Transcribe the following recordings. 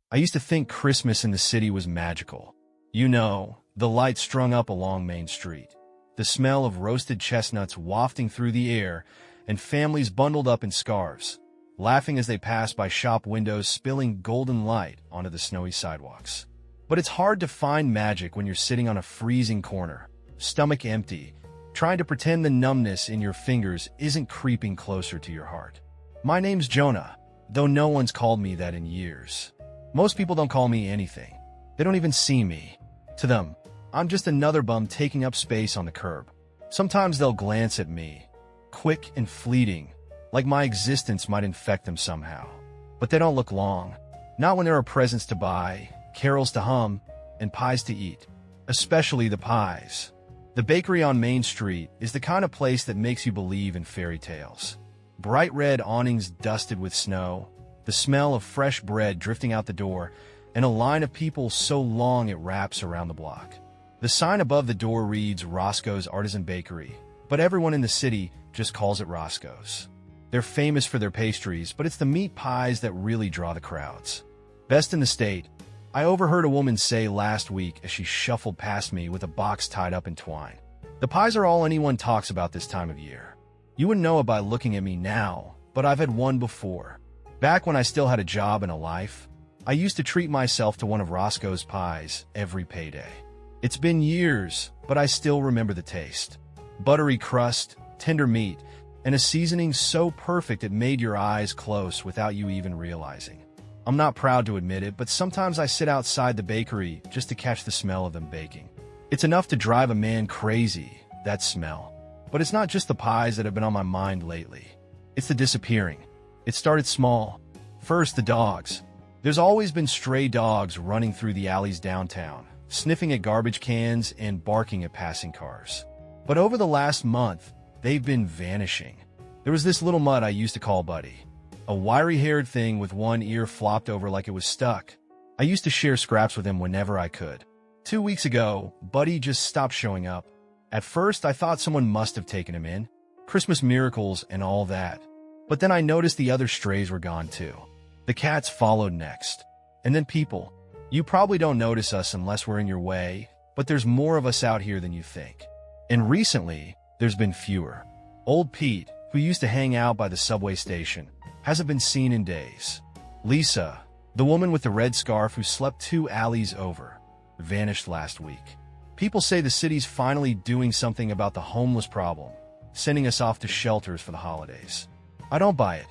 I used to think Christmas in the city was magical. You know, the lights strung up along Main Street, the smell of roasted chestnuts wafting through the air, and families bundled up in scarves, laughing as they passed by shop windows spilling golden light onto the snowy sidewalks. But it's hard to find magic when you're sitting on a freezing corner, stomach empty, trying to pretend the numbness in your fingers isn't creeping closer to your heart. My name's Jonah, though no one's called me that in years. Most people don't call me anything. They don't even see me. To them, I'm just another bum taking up space on the curb. Sometimes they'll glance at me, quick and fleeting, like my existence might infect them somehow. But they don't look long. Not when there are presents to buy, carols to hum, and pies to eat. Especially the pies. The bakery on Main Street is the kind of place that makes you believe in fairy tales. Bright red awnings dusted with snow, the smell of fresh bread drifting out the door, and a line of people so long it wraps around the block. The sign above the door reads Roscoe's Artisan Bakery, but everyone in the city just calls it Roscoe's. They're famous for their pastries, but it's the meat pies that really draw the crowds. Best in the state, I overheard a woman say last week as she shuffled past me with a box tied up in twine. The pies are all anyone talks about this time of year. You wouldn't know it by looking at me now, but I've had one before. Back when I still had a job and a life, I used to treat myself to one of Roscoe's pies every payday. It's been years, but I still remember the taste. Buttery crust, tender meat, and a seasoning so perfect it made your eyes close without you even realizing. I'm not proud to admit it, but sometimes I sit outside the bakery just to catch the smell of them baking. It's enough to drive a man crazy, that smell. But it's not just the pies that have been on my mind lately. It's the disappearing. It started small. First, the dogs. There's always been stray dogs running through the alleys downtown, sniffing at garbage cans and barking at passing cars. But over the last month, they've been vanishing. There was this little mutt I used to call Buddy. A wiry-haired thing with one ear flopped over like it was stuck. I used to share scraps with him whenever I could. 2 weeks ago, Buddy just stopped showing up. At first, I thought someone must have taken him in. Christmas miracles and all that. But then I noticed the other strays were gone too. The cats followed next. And then people. You probably don't notice us unless we're in your way, but there's more of us out here than you think. And recently, there's been fewer. Old Pete, who used to hang out by the subway station, hasn't been seen in days. Lisa, the woman with the red scarf who slept 2 alleys over, vanished last week. People say the city's finally doing something about the homeless problem, sending us off to shelters for the holidays. I don't buy it.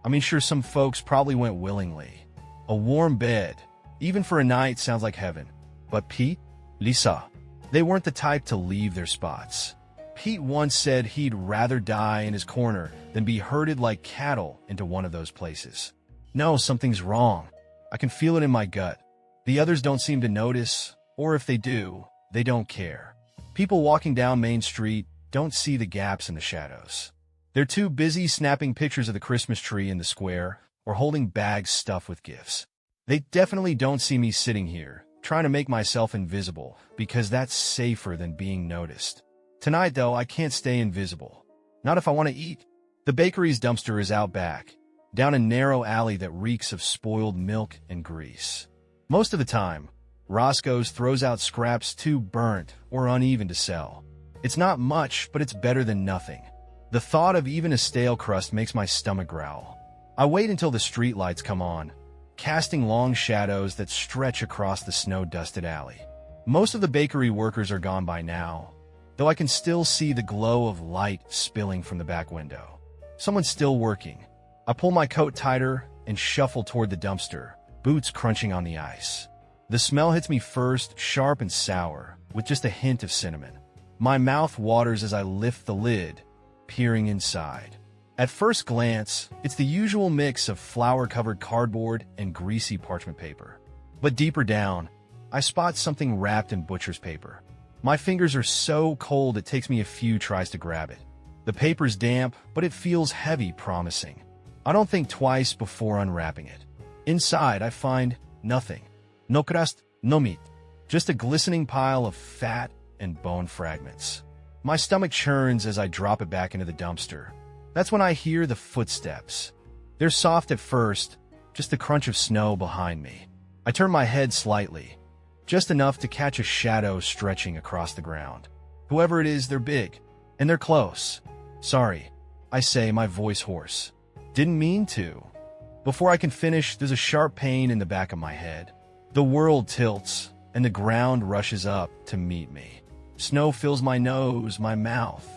I mean, sure, some folks probably went willingly. A warm bed, even for a night, sounds like heaven. But Pete, Lisa, they weren't the type to leave their spots. Pete once said he'd rather die in his corner than be herded like cattle into one of those places. No, something's wrong. I can feel it in my gut. The others don't seem to notice, or if they do, they don't care. People walking down Main Street don't see the gaps in the shadows. They're too busy snapping pictures of the Christmas tree in the square or holding bags stuffed with gifts. They definitely don't see me sitting here, trying to make myself invisible, because that's safer than being noticed. Tonight, though, I can't stay invisible. Not if I want to eat. The bakery's dumpster is out back, down a narrow alley that reeks of spoiled milk and grease. Most of the time, Roscoe's throws out scraps too burnt or uneven to sell. It's not much, but it's better than nothing. The thought of even a stale crust makes my stomach growl. I wait until the streetlights come on, casting long shadows that stretch across the snow-dusted alley. Most of the bakery workers are gone by now, though I can still see the glow of light spilling from the back window. Someone's still working. I pull my coat tighter and shuffle toward the dumpster, boots crunching on the ice. The smell hits me first, sharp and sour, with just a hint of cinnamon. My mouth waters as I lift the lid, peering inside. At first glance, it's the usual mix of flour-covered cardboard and greasy parchment paper. But deeper down, I spot something wrapped in butcher's paper. My fingers are so cold it takes me a few tries to grab it. The paper's damp, but it feels heavy, promising. I don't think twice before unwrapping it. Inside, I find nothing. No crust, no meat. Just a glistening pile of fat and bone fragments. My stomach churns as I drop it back into the dumpster. That's when I hear the footsteps. They're soft at first, just the crunch of snow behind me. I turn my head slightly, just enough to catch a shadow stretching across the ground. Whoever it is, they're big, and they're close. Sorry, I say, my voice hoarse. Didn't mean to. Before I can finish, there's a sharp pain in the back of my head. The world tilts, and the ground rushes up to meet me. Snow fills my nose, my mouth.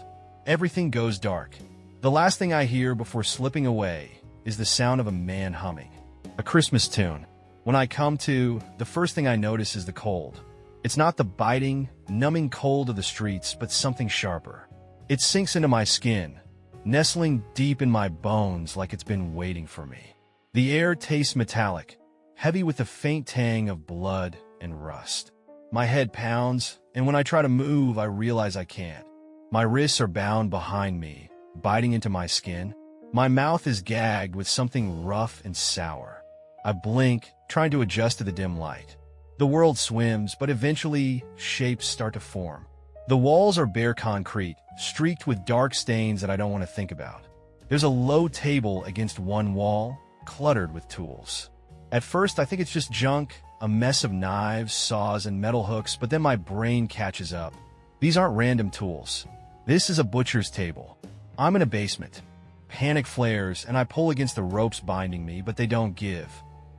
Everything goes dark. The last thing I hear before slipping away is the sound of a man humming a Christmas tune. When I come to, the first thing I notice is the cold. It's not the biting, numbing cold of the streets, but something sharper. It sinks into my skin, nestling deep in my bones like it's been waiting for me. The air tastes metallic, heavy with a faint tang of blood and rust. My head pounds, and when I try to move, I realize I can't. My wrists are bound behind me, biting into my skin. My mouth is gagged with something rough and sour. I blink, trying to adjust to the dim light. The world swims, but eventually shapes start to form. The walls are bare concrete, streaked with dark stains that I don't want to think about. There's a low table against one wall, cluttered with tools. At first, I think it's just junk, a mess of knives, saws, and metal hooks, but then my brain catches up. These aren't random tools. This is a butcher's table. I'm in a basement. Panic flares, and I pull against the ropes binding me, but they don't give.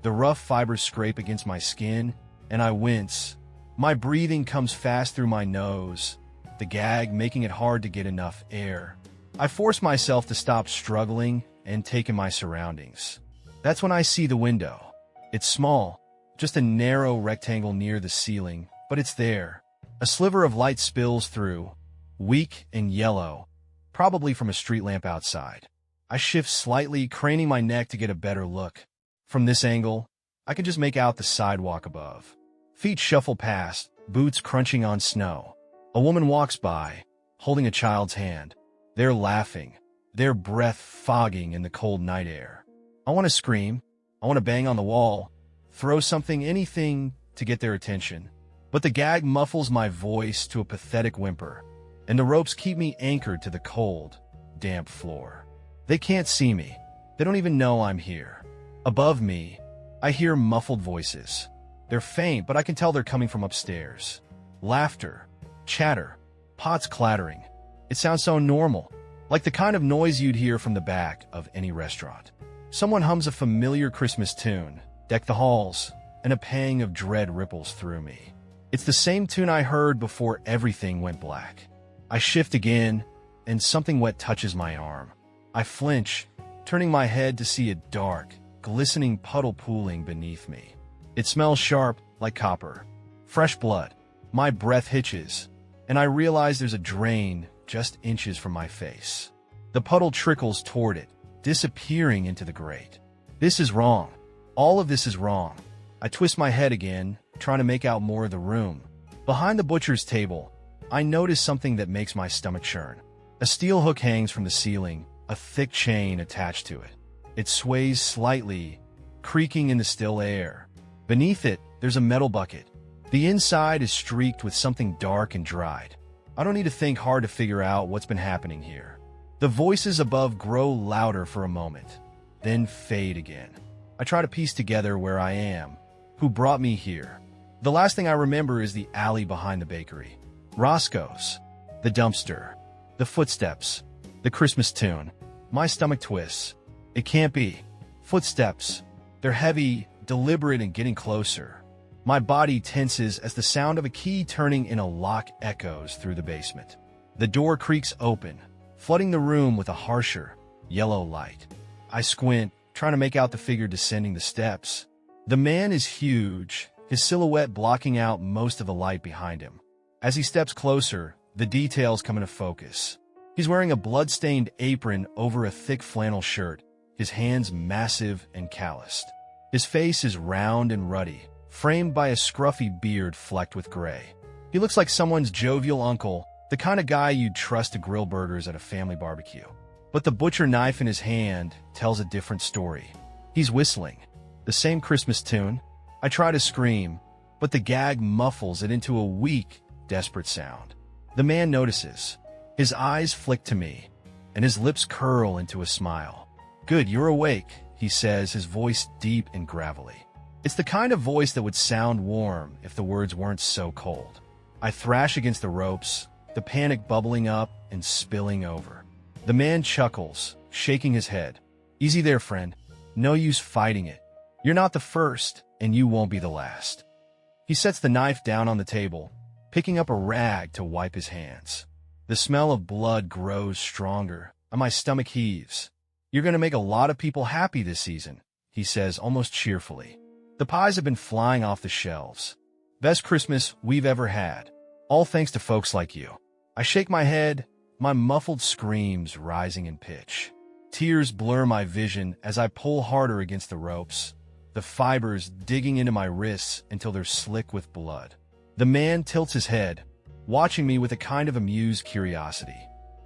The rough fibers scrape against my skin, and I wince. My breathing comes fast through my nose, the gag making it hard to get enough air. I force myself to stop struggling and take in my surroundings. That's when I see the window. It's small, just a narrow rectangle near the ceiling, but it's there. A sliver of light spills through, weak and yellow, probably from a street lamp outside. I shift slightly, craning my neck to get a better look. From this angle, I can just make out the sidewalk above. Feet shuffle past, boots crunching on snow. A woman walks by, holding a child's hand. They're laughing, their breath fogging in the cold night air. I want to scream. I want to bang on the wall, throw something, anything to get their attention. But the gag muffles my voice to a pathetic whimper, and the ropes keep me anchored to the cold, damp floor. They can't see me. They don't even know I'm here. Above me, I hear muffled voices. They're faint, but I can tell they're coming from upstairs. Laughter, chatter, pots clattering. It sounds so normal, like the kind of noise you'd hear from the back of any restaurant. Someone hums a familiar Christmas tune, "Deck the Halls," and a pang of dread ripples through me. It's the same tune I heard before everything went black. I shift again, and something wet touches my arm. I flinch, turning my head to see a dark, glistening puddle pooling beneath me. It smells sharp, like copper. Fresh blood. My breath hitches, and I realize there's a drain just inches from my face. The puddle trickles toward it, disappearing into the grate. This is wrong. All of this is wrong. I twist my head again, trying to make out more of the room. Behind the butcher's table, I notice something that makes my stomach churn. A steel hook hangs from the ceiling, a thick chain attached to it. It sways slightly, creaking in the still air. Beneath it, there's a metal bucket. The inside is streaked with something dark and dried. I don't need to think hard to figure out what's been happening here. The voices above grow louder for a moment, then fade again. I try to piece together where I am, who brought me here. The last thing I remember is the alley behind the bakery. Roscoe's, the dumpster, the footsteps, the Christmas tune. My stomach twists. It can't be. Footsteps. They're heavy, deliberate, and getting closer. My body tenses as the sound of a key turning in a lock echoes through the basement. The door creaks open, flooding the room with a harsher, yellow light. I squint, trying to make out the figure descending the steps. The man is huge, his silhouette blocking out most of the light behind him. As he steps closer, the details come into focus. He's wearing a blood-stained apron over a thick flannel shirt, his hands massive and calloused. His face is round and ruddy, framed by a scruffy beard flecked with gray. He looks like someone's jovial uncle, the kind of guy you'd trust to grill burgers at a family barbecue. But the butcher knife in his hand tells a different story. He's whistling, the same Christmas tune. I try to scream, but the gag muffles it into a weak, desperate sound. The man notices. His eyes flick to me, and his lips curl into a smile. "Good, you're awake," he says, his voice deep and gravelly. It's the kind of voice that would sound warm if the words weren't so cold. I thrash against the ropes, the panic bubbling up and spilling over. The man chuckles, shaking his head. Easy there, friend. No use fighting it. You're not the first, and you won't be the last. He sets the knife down on the table, picking up a rag to wipe his hands. The smell of blood grows stronger, and my stomach heaves. You're going to make a lot of people happy this season, he says almost cheerfully. The pies have been flying off the shelves. Best Christmas we've ever had. All thanks to folks like you. I shake my head, my muffled screams rising in pitch. Tears blur my vision as I pull harder against the ropes, the fibers digging into my wrists until they're slick with blood. The man tilts his head, watching me with a kind of amused curiosity.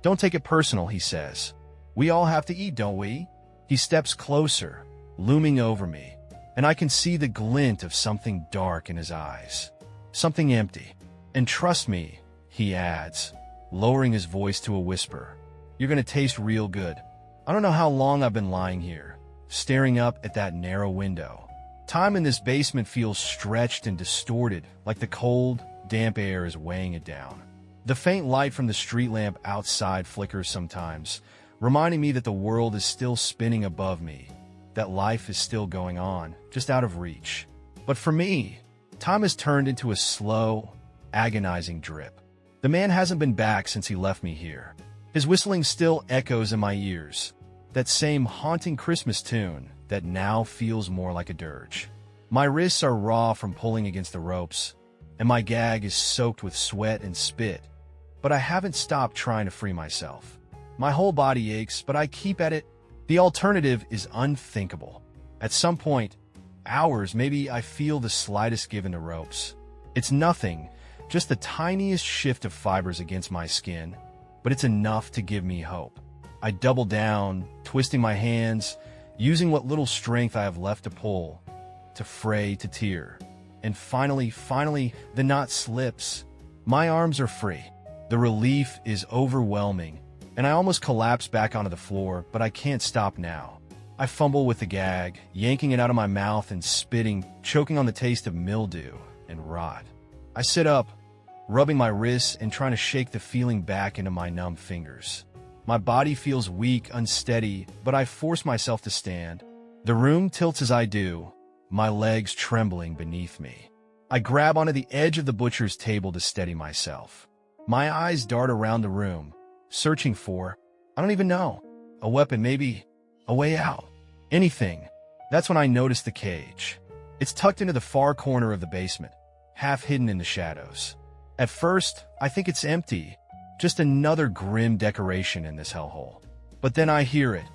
Don't take it personal, he says. We all have to eat, don't we? He steps closer, looming over me, and I can see the glint of something dark in his eyes. Something empty. And trust me, he adds, lowering his voice to a whisper. You're gonna taste real good. I don't know how long I've been lying here, staring up at that narrow window. Time in this basement feels stretched and distorted, like the cold, damp air is weighing it down. The faint light from the street lamp outside flickers sometimes, reminding me that the world is still spinning above me, that life is still going on, just out of reach. But for me, time has turned into a slow, agonizing drip. The man hasn't been back since he left me here. His whistling still echoes in my ears, that same haunting Christmas tune that now feels more like a dirge. My wrists are raw from pulling against the ropes, and my gag is soaked with sweat and spit, but I haven't stopped trying to free myself. My whole body aches, but I keep at it. The alternative is unthinkable. At some point, hours, maybe, I feel the slightest give in the ropes. It's nothing, just the tiniest shift of fibers against my skin, but it's enough to give me hope. I double down, twisting my hands, using what little strength I have left to pull, to fray, to tear. And finally, the knot slips. My arms are free. The relief is overwhelming, and I almost collapse back onto the floor, but I can't stop now. I fumble with the gag, yanking it out of my mouth and spitting, choking on the taste of mildew and rot. I sit up, rubbing my wrists and trying to shake the feeling back into my numb fingers. My body feels weak, unsteady, but I force myself to stand. The room tilts as I do, my legs trembling beneath me. I grab onto the edge of the butcher's table to steady myself. My eyes dart around the room, searching for, I don't even know, a weapon, maybe a way out. Anything. That's when I notice the cage. It's tucked into the far corner of the basement, half hidden in the shadows. At first, I think it's empty, just another grim decoration in this hellhole. But then I hear it,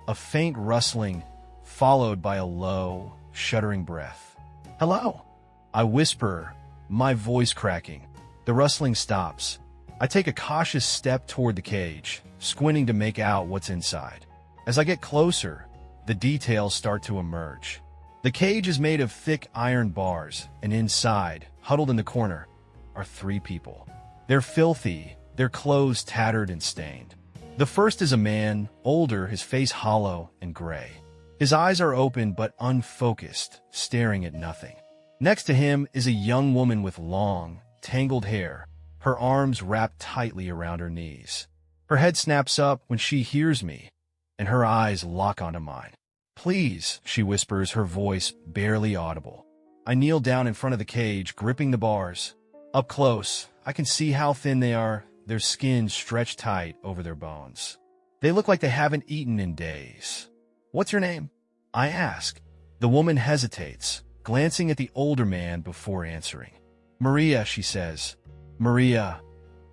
a faint rustling, followed by a low, shuddering breath. Hello? I whisper, my voice cracking. The rustling stops. I take a cautious step toward the cage, squinting to make out what's inside. As I get closer, the details start to emerge. The cage is made of thick iron bars, and inside, huddled in the corner, are 3 people. They're filthy, their clothes tattered and stained. The first is a man, older, his face hollow and gray. His eyes are open but unfocused, staring at nothing. Next to him is a young woman with long, tangled hair, her arms wrapped tightly around her knees. Her head snaps up when she hears me, and her eyes lock onto mine. Please, she whispers, her voice barely audible. I kneel down in front of the cage, gripping the bars. Up close, I can see how thin they are, their skin stretched tight over their bones. They look like they haven't eaten in days. What's your name? I ask. The woman hesitates, glancing at the older man before answering. Maria, she says. Maria,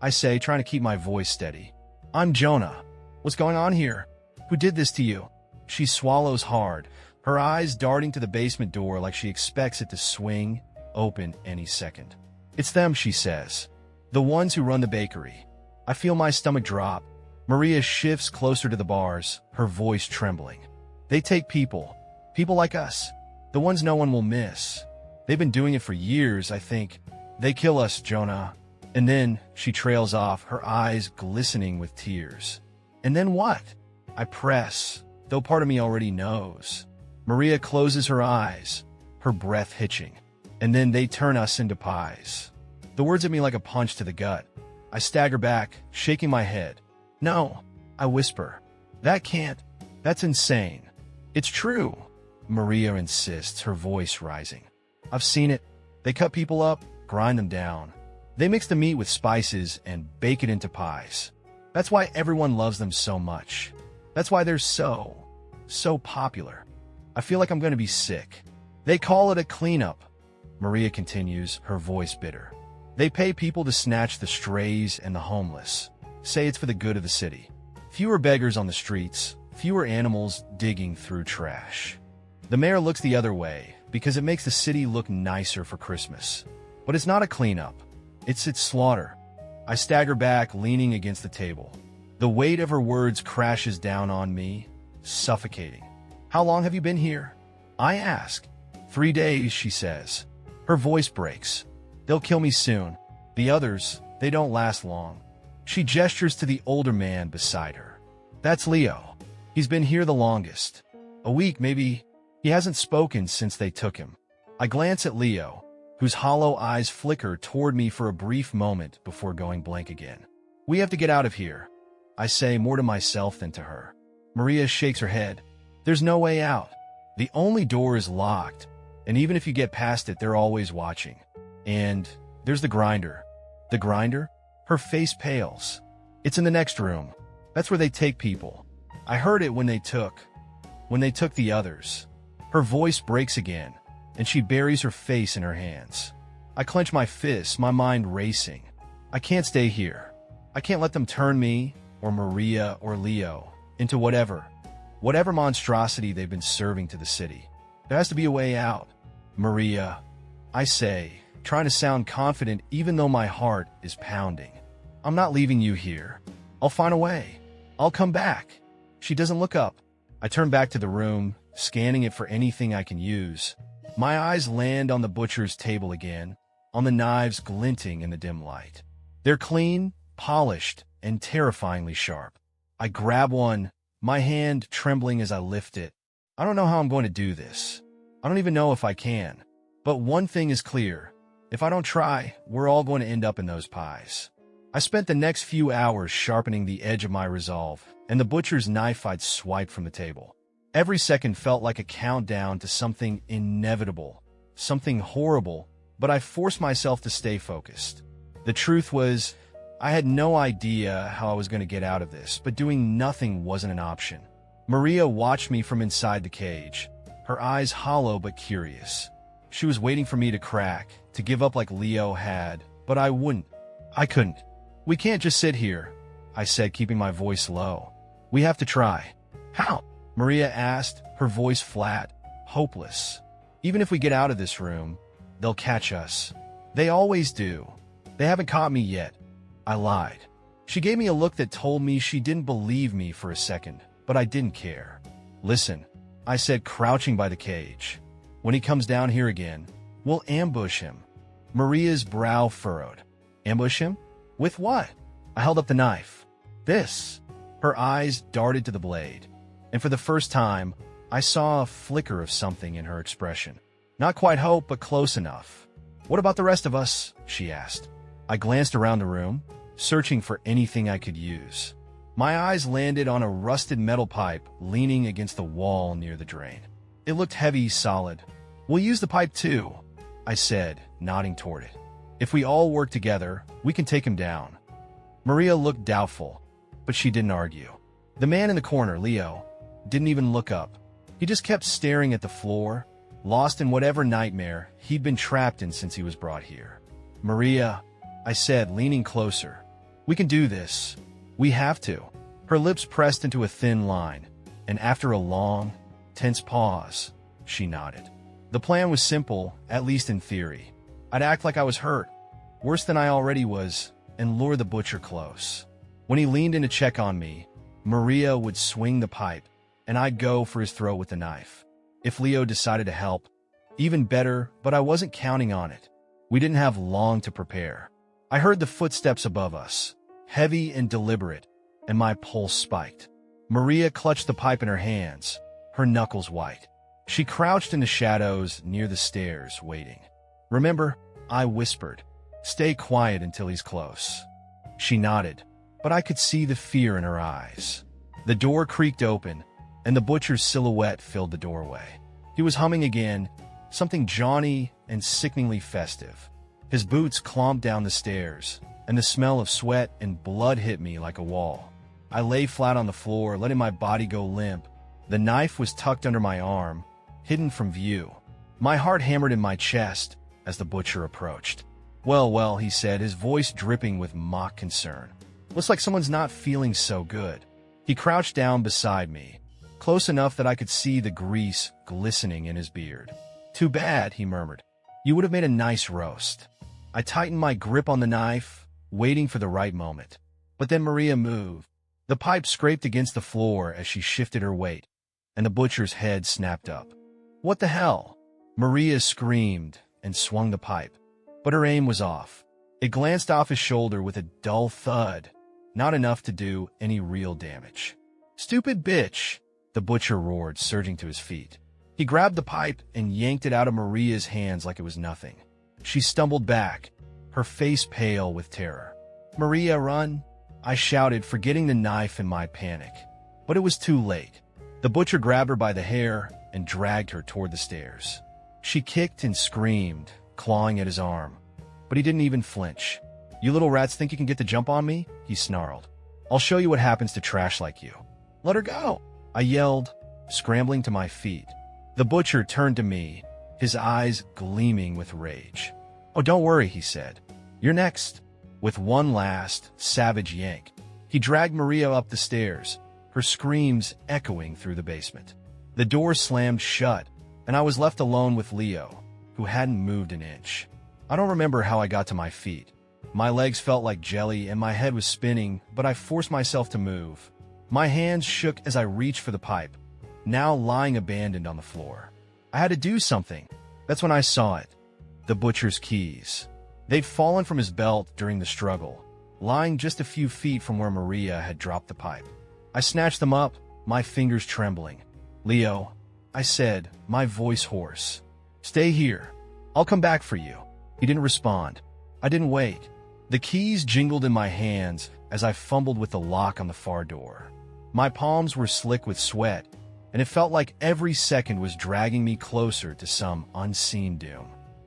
I say, trying to keep my voice steady. I'm Jonah. What's going on here? Who did this to you? She swallows hard, her eyes darting to the basement door like she expects it to swing open any second. It's them, she says. The ones who run the bakery. I feel my stomach drop. Maria shifts closer to the bars, her voice trembling. They take people like us, the ones no one will miss. They've been doing it for years, I think. They kill us, Jonah. And then she trails off, her eyes glistening with tears. And then what? I press, though part of me already knows. Maria closes her eyes, her breath hitching. And then they turn us into pies. The words hit me like a punch to the gut. I stagger back, shaking my head. No, I whisper. That can't. That's insane. It's true, Maria insists, her voice rising. I've seen it. They cut people up, grind them down. They mix the meat with spices and bake it into pies. That's why everyone loves them so much. That's why they're so popular. I feel like I'm going to be sick. They call it a cleanup, Maria continues, her voice bitter. They pay people to snatch the strays and the homeless. Say it's for the good of the city. Fewer beggars on the streets, fewer animals digging through trash. The mayor looks the other way because it makes the city look nicer for Christmas. But it's not a cleanup. It's slaughter. I stagger back, leaning against the table. The weight of her words crashes down on me, suffocating. How long have you been here? I ask. 3 days, she says. Her voice breaks. They'll kill me soon. The others, they don't last long. She gestures to the older man beside her. That's Leo. He's been here the longest. A week, maybe. He hasn't spoken since they took him. I glance at Leo, whose hollow eyes flicker toward me for a brief moment before going blank again. We have to get out of here, I say, more to myself than to her. Maria shakes her head. There's no way out. The only door is locked, and even if you get past it, they're always watching. And there's the grinder. The grinder? Her face pales. It's in the next room. That's where they take people. I heard it when they took the others. Her voice breaks again, and she buries her face in her hands. I clench my fists, my mind racing. I can't stay here. I can't let them turn me, or Maria, or Leo, into whatever monstrosity they've been serving to the city. There has to be a way out. Maria, I say, trying to sound confident even though my heart is pounding. I'm not leaving you here. I'll find a way. I'll come back. She doesn't look up. I turn back to the room, scanning it for anything I can use. My eyes land on the butcher's table again, on the knives glinting in the dim light. They're clean, polished, and terrifyingly sharp. I grab one, my hand trembling as I lift it. I don't know how I'm going to do this. I don't even know if I can. But one thing is clear. If I don't try, we're all going to end up in those pies. I spent the next few hours sharpening the edge of my resolve, and the butcher's knife I'd swiped from the table. Every second felt like a countdown to something inevitable, something horrible, but I forced myself to stay focused. The truth was, I had no idea how I was going to get out of this, but doing nothing wasn't an option. Maria watched me from inside the cage, her eyes hollow but curious. She was waiting for me to crack, to give up like Leo had, but I wouldn't. I couldn't. We can't just sit here, I said, keeping my voice low. We have to try. How? Maria asked, her voice flat, hopeless. Even if we get out of this room, they'll catch us. They always do. They haven't caught me yet. I lied. She gave me a look that told me she didn't believe me for a second, but I didn't care. Listen, I said, crouching by the cage. When he comes down here again, we'll ambush him. Maria's brow furrowed. Ambush him? With what? I held up the knife. This. Her eyes darted to the blade, and for the first time, I saw a flicker of something in her expression. Not quite hope, but close enough. What about the rest of us? She asked. I glanced around the room, searching for anything I could use. My eyes landed on a rusted metal pipe leaning against the wall near the drain. It looked heavy, solid. We'll use the pipe too, I said, nodding toward it. If we all work together, we can take him down. Maria looked doubtful, but she didn't argue. The man in the corner, Leo, didn't even look up. He just kept staring at the floor, lost in whatever nightmare he'd been trapped in since he was brought here. Maria, I said, leaning closer. We can do this. We have to. Her lips pressed into a thin line, and after a long, tense pause, she nodded. The plan was simple, at least in theory. I'd act like I was hurt, worse than I already was, and lure the butcher close. When he leaned in to check on me, Maria would swing the pipe, and I'd go for his throat with the knife. If Leo decided to help, even better, but I wasn't counting on it. We didn't have long to prepare. I heard the footsteps above us, heavy and deliberate, and my pulse spiked. Maria clutched the pipe in her hands, her knuckles white. She crouched in the shadows near the stairs, waiting. "Remember," I whispered. "Stay quiet until he's close." She nodded, but I could see the fear in her eyes. The door creaked open, and the butcher's silhouette filled the doorway. He was humming again, something jaunty and sickeningly festive. His boots clomped down the stairs, and the smell of sweat and blood hit me like a wall. I lay flat on the floor, letting my body go limp. The knife was tucked under my arm, hidden from view. My heart hammered in my chest as the butcher approached. "Well, well," he said, his voice dripping with mock concern. "Looks like someone's not feeling so good." He crouched down beside me, close enough that I could see the grease glistening in his beard. "Too bad," he murmured. "You would have made a nice roast." I tightened my grip on the knife, waiting for the right moment. But then Maria moved. The pipe scraped against the floor as she shifted her weight, and the butcher's head snapped up. "What the hell?" Maria screamed and swung the pipe, but her aim was off. It glanced off his shoulder with a dull thud, not enough to do any real damage. "Stupid bitch!" the butcher roared, surging to his feet. He grabbed the pipe and yanked it out of Maria's hands like it was nothing. She stumbled back, her face pale with terror. "Maria, run!" I shouted, forgetting the knife in my panic. But it was too late. The butcher grabbed her by the hair and dragged her toward the stairs. She kicked and screamed, clawing at his arm, but he didn't even flinch. "You little rats think you can get the jump on me?" he snarled. "I'll show you what happens to trash like you." "Let her go!" I yelled, scrambling to my feet. The butcher turned to me, his eyes gleaming with rage. "Oh, don't worry," he said. "You're next." With one last, savage yank, he dragged Maria up the stairs, her screams echoing through the basement. The door slammed shut, and I was left alone with Leo, who hadn't moved an inch. I don't remember how I got to my feet. My legs felt like jelly and my head was spinning, but I forced myself to move. My hands shook as I reached for the pipe, now lying abandoned on the floor. I had to do something. That's when I saw it. The butcher's keys. They'd fallen from his belt during the struggle, lying just a few feet from where Maria had dropped the pipe. I snatched them up, my fingers trembling. "Leo," I said, my voice hoarse. "Stay here. I'll come back for you." He didn't respond. I didn't wait. The keys jingled in my hands as I fumbled with the lock on the far door. My palms were slick with sweat, and it felt like every second was dragging me closer to some unseen doom.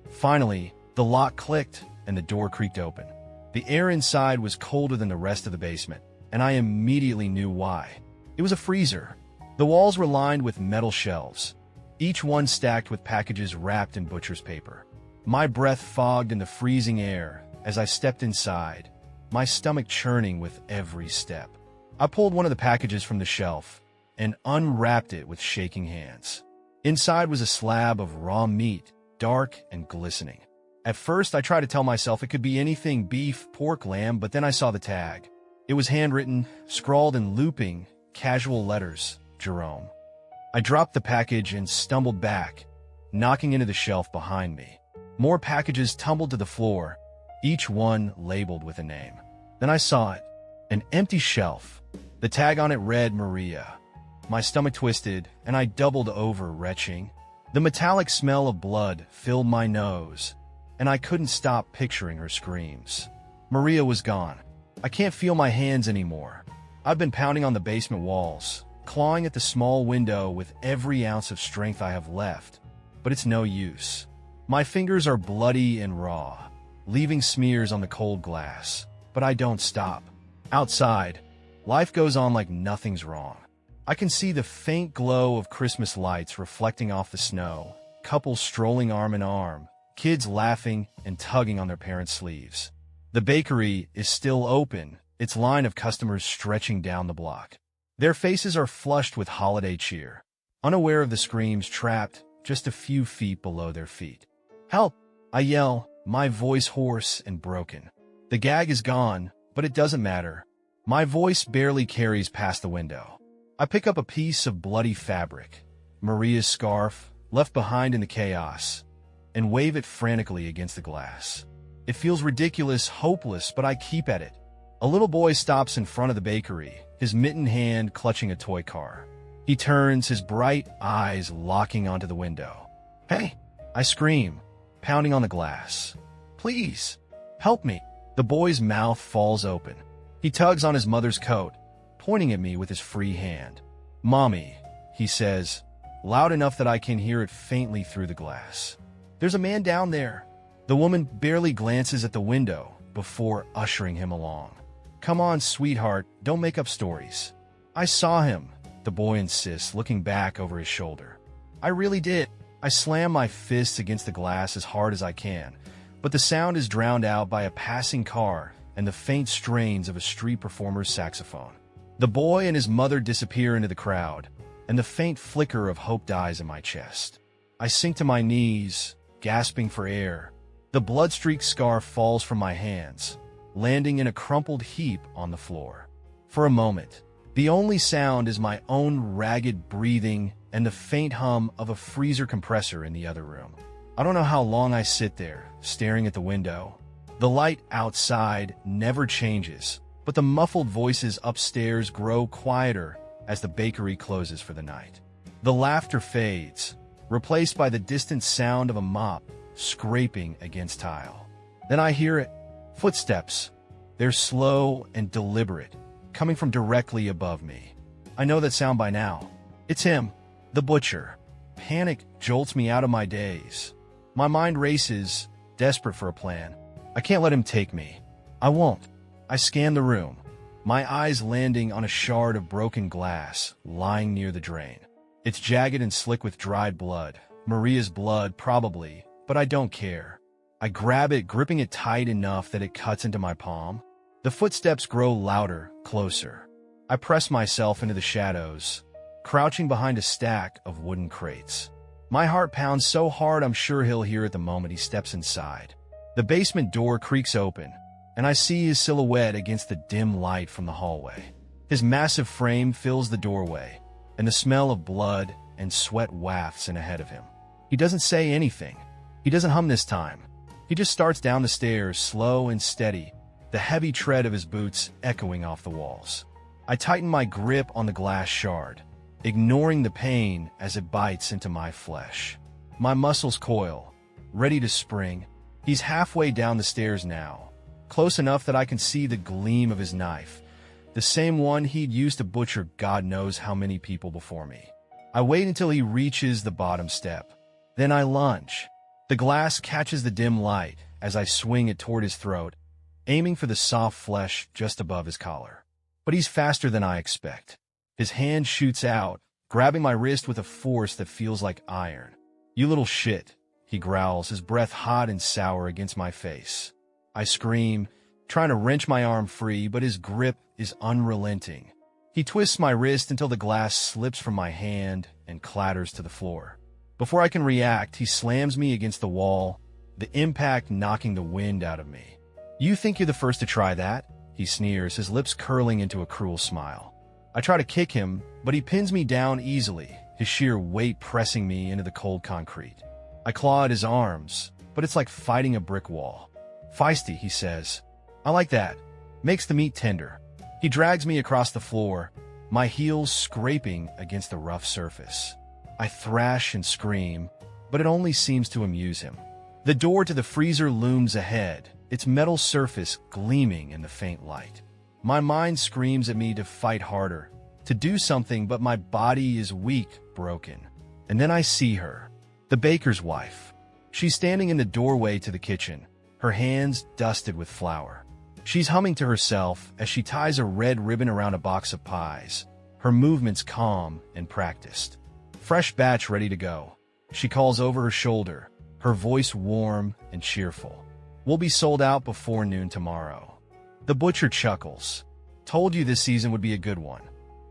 Finally, the lock clicked and the door creaked open. The air inside was colder than the rest of the basement, and I immediately knew why. It was a freezer. The walls were lined with metal shelves, each one stacked with packages wrapped in butcher's paper. My breath fogged in the freezing air as I stepped inside, my stomach churning with every step. I pulled one of the packages from the shelf and unwrapped it with shaking hands. Inside was a slab of raw meat, dark and glistening. At first, I tried to tell myself it could be anything: beef, pork, lamb, but then I saw the tag. It was handwritten, scrawled in looping, casual letters, Jerome. I dropped the package and stumbled back, knocking into the shelf behind me. More packages tumbled to the floor, each one labeled with a name. Then I saw it, an empty shelf. The tag on it read Maria. My stomach twisted, and I doubled over, retching. The metallic smell of blood filled my nose, and I couldn't stop picturing her screams. Maria was gone. I can't feel my hands anymore. I've been pounding on the basement walls, clawing at the small window with every ounce of strength I have left, but it's no use. My fingers are bloody and raw, leaving smears on the cold glass, but I don't stop. Outside, life goes on like nothing's wrong. I can see the faint glow of Christmas lights reflecting off the snow, couples strolling arm in arm, kids laughing and tugging on their parents' sleeves. The bakery is still open, its line of customers stretching down the block. Their faces are flushed with holiday cheer, unaware of the screams trapped just a few feet below their feet. "Help!" I yell, my voice hoarse and broken. The gag is gone, but it doesn't matter. My voice barely carries past the window. I pick up a piece of bloody fabric, Maria's scarf, left behind in the chaos, and wave it frantically against the glass. It feels ridiculous, hopeless, but I keep at it. A little boy stops in front of the bakery, his mittened hand clutching a toy car. He turns, his bright eyes locking onto the window. "Hey!" I scream, pounding on the glass. "Please, help me." The boy's mouth falls open. He tugs on his mother's coat, pointing at me with his free hand. "Mommy," he says, loud enough that I can hear it faintly through the glass. "There's a man down there." The woman barely glances at the window before ushering him along. "Come on, sweetheart, don't make up stories." "I saw him," the boy insists, looking back over his shoulder. "I really did." I slam my fists against the glass as hard as I can, but the sound is drowned out by a passing car and the faint strains of a street performer's saxophone. The boy and his mother disappear into the crowd, and the faint flicker of hope dies in my chest. I sink to my knees, gasping for air. The blood-streaked scarf falls from my hands, landing in a crumpled heap on the floor. For a moment, the only sound is my own ragged breathing and the faint hum of a freezer compressor in the other room. I don't know how long I sit there, staring at the window. The light outside never changes, but the muffled voices upstairs grow quieter as the bakery closes for the night. The laughter fades, replaced by the distant sound of a mop scraping against tile. Then I hear it. Footsteps. They're slow and deliberate, coming from directly above me. I know that sound by now. It's him, the butcher. Panic jolts me out of my daze. My mind races, desperate for a plan. I can't let him take me. I won't. I scan the room, my eyes landing on a shard of broken glass lying near the drain. It's jagged and slick with dried blood. Maria's blood, probably, but I don't care. I grab it, gripping it tight enough that it cuts into my palm. The footsteps grow louder, closer. I press myself into the shadows, crouching behind a stack of wooden crates. My heart pounds so hard I'm sure he'll hear it the moment he steps inside. The basement door creaks open, and I see his silhouette against the dim light from the hallway. His massive frame fills the doorway, and the smell of blood and sweat wafts in ahead of him. He doesn't say anything. He doesn't hum this time. He just starts down the stairs, slow and steady, the heavy tread of his boots echoing off the walls. I tighten my grip on the glass shard, ignoring the pain as it bites into my flesh. My muscles coil, ready to spring. He's halfway down the stairs now, close enough that I can see the gleam of his knife, the same one he'd used to butcher God knows how many people before me. I wait until he reaches the bottom step. Then I lunge. The glass catches the dim light as I swing it toward his throat, aiming for the soft flesh just above his collar. But he's faster than I expect. His hand shoots out, grabbing my wrist with a force that feels like iron. "You little shit," he growls, his breath hot and sour against my face. I scream, trying to wrench my arm free, but his grip is unrelenting. He twists my wrist until the glass slips from my hand and clatters to the floor. Before I can react, he slams me against the wall, the impact knocking the wind out of me. "You think you're the first to try that?" he sneers, his lips curling into a cruel smile. I try to kick him, but he pins me down easily, his sheer weight pressing me into the cold concrete. I claw at his arms, but it's like fighting a brick wall. "Feisty," he says. "I like that. Makes the meat tender." He drags me across the floor, my heels scraping against the rough surface. I thrash and scream, but it only seems to amuse him. The door to the freezer looms ahead, its metal surface gleaming in the faint light. My mind screams at me to fight harder, to do something, but my body is weak, broken. And then I see her, the baker's wife. She's standing in the doorway to the kitchen, her hands dusted with flour. She's humming to herself as she ties a red ribbon around a box of pies, her movements calm and practiced. "Fresh batch ready to go," she calls over her shoulder, her voice warm and cheerful. "We'll be sold out before noon tomorrow." The butcher chuckles. "Told you this season would be a good one."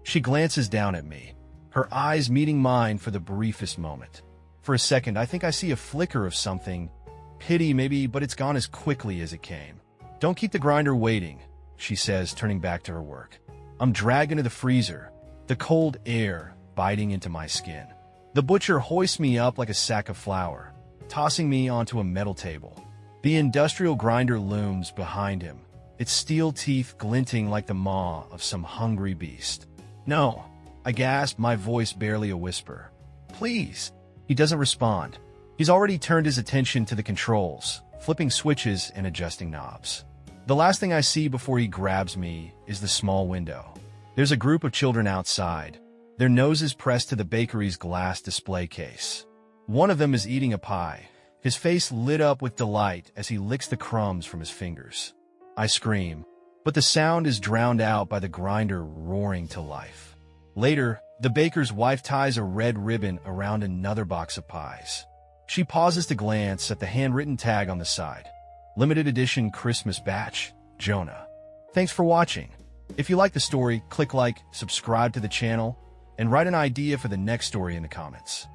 She glances down at me, her eyes meeting mine for the briefest moment. For a second, I think I see a flicker of something. Pity, maybe, but it's gone as quickly as it came. "Don't keep the grinder waiting," she says, turning back to her work. I'm dragged into the freezer, the cold air biting into my skin. The butcher hoists me up like a sack of flour, tossing me onto a metal table. The industrial grinder looms behind him, its steel teeth glinting like the maw of some hungry beast. "No," I gasp, my voice barely a whisper. Please. He doesn't respond. He's already turned his attention to the controls, flipping switches and adjusting knobs. The last thing I see before he grabs me is the small window. There's a group of children outside, their noses pressed to the bakery's glass display case. One of them is eating a pie, his face lit up with delight as he licks the crumbs from his fingers. I scream, but the sound is drowned out by the grinder roaring to life. Later, the baker's wife ties a red ribbon around another box of pies. She pauses to glance at the handwritten tag on the side. Limited edition Christmas batch, Jonah. Thanks for watching. If you like the story, click like, subscribe to the channel, and write an idea for the next story in the comments.